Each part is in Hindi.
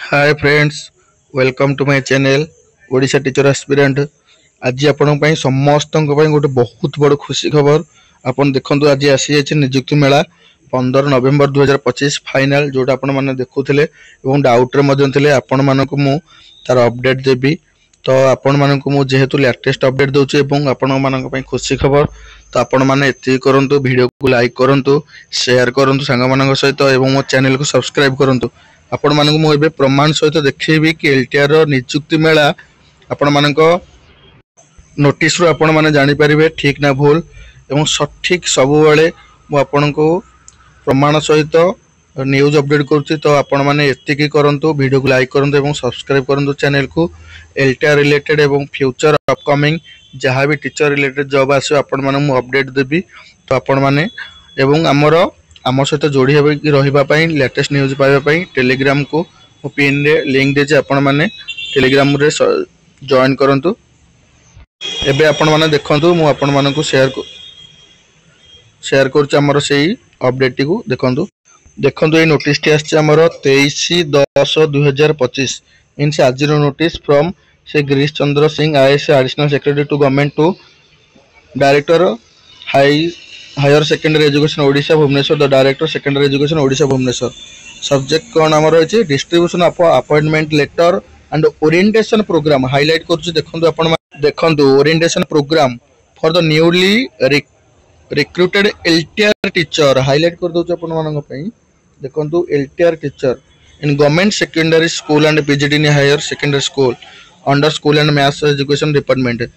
Hi friends, welcome to my channel Odisha teacher aspirant. आज आपण समस्त गोटे बहुत बड़ खुशी खबर आपन देखंतु। आज आसी जाइए निजुक्ति मेला 15 नवेम्बर 2025 फाइनल जोटा आपण माने देखुथिले एवं डाउट रे मध्यन थिले। आपण मानकु मु तार अपडेट देबी। तो आपण मानकु मु जेहेतु लेटेस्ट अपडेट दोचे एवं आपण मानक पई खुशी खबर। तो आपण माने एति करंतु, वीडियो को लाइक करंतु, शेयर करंतु सांग मानक सहित एवं मो चैनल को सब्सक्राइब करंतु। आपण मानकु मु एबे प्रमाण सहित देखैबी कि एलटीआर रो नियुक्ति मेला आपण मानक नोटिस रो आपण माने जानि परिबे ठीक ना भूल एवं सठिक सब बेले मु आपण को प्रमाण सहित न्यूज अपडेट करछि। तो आपण माने एतिकी करंतु, वीडियो को लाइक करंतु एवं सब्सक्राइब करंतु चैनल को। एलटीआर रिलेटेड एवं फ्यूचर अपकमिंग जहाँ भी टीचर रिलेटेड जॉब आसो आपण माने मु अपडेट देबी। तो आपण माने एवं आम सहित जोड़ी रही लेटेस्ट न्यूज पाइबापी टेलीग्राम को पिन रे लिंक देछि। आपण माने टेलीग्राम रे जॉइन करंतु। एबे आपण माने देखंतु मु आपण मानकु शेयर करछि हमर सेही अपडेट को देखंतु ए नोटिस टी आछि हमर 23/10/2025 मींस आज रो नोटिस फ्रॉम से Girish Chandra Singh IAS additional secretary to government to director higher secondary education Odisha Bhubaneswar, the director secondary education Odisha Bhubaneswar. Subject कौन आमर रही distribution of appointment letter and orientation programme highlight करूँ। देखंतु orientation programme for the newly recruited LTR teacher highlight कर दउछ अपन मानक पई। देखंतु LTR teacher in government secondary school and PGD higher secondary school under school and mass education department.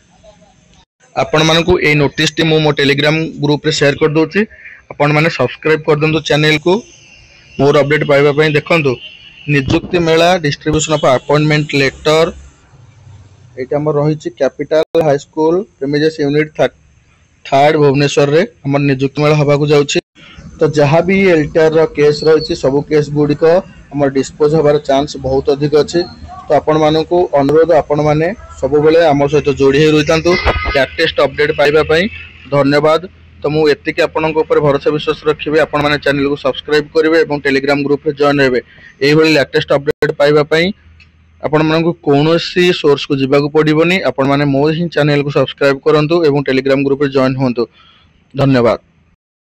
आपण मानकु ए नोटिस टी मो टेलीग्राम ग्रुप रे शेयर कर दोछि। आपण माने सब्सक्राइब कर दंतु चैनल को मोर अपडेट पाइबा पई। देखंतु नियुक्ति मेला डिस्ट्रीब्यूशन ऑफ अपॉइंटमेंट लेटर एटा हमर रहिछि capital high school premises unit 3rd Bhubaneswar रे हमर नियुक्ति मेला हबा को जाउछि। तो जहाँ भी एलटीआर रो केस रहिछि सब केस गुडी को हमर डिस्पोज होबार चांस बहुत अधिक अछि। तो आपण मानकु अनुरोध आपण माने सब बेले हमर सहित जोड़ी होई रहितांतु लेटेस्ट अपडेट पाइबा पई। धन्यवाद। तो मु एतिके आपनक ऊपर भरोसा विश्वास रखिबे। आपण माने चैनल को सब्सक्राइब करिवे एवं टेलीग्राम ग्रुप रे जॉइन हेबे। एही भली लेटेस्ट अपडेट पाइबा पई आपण मानकु कोनोसी सोर्स को जिबा को पड़िबोनी। आपण माने मो ही चैनल को सब्सक्राइब करंतु एवं टेलीग्राम ग्रुप रे जॉइन होंतु। धन्यवाद।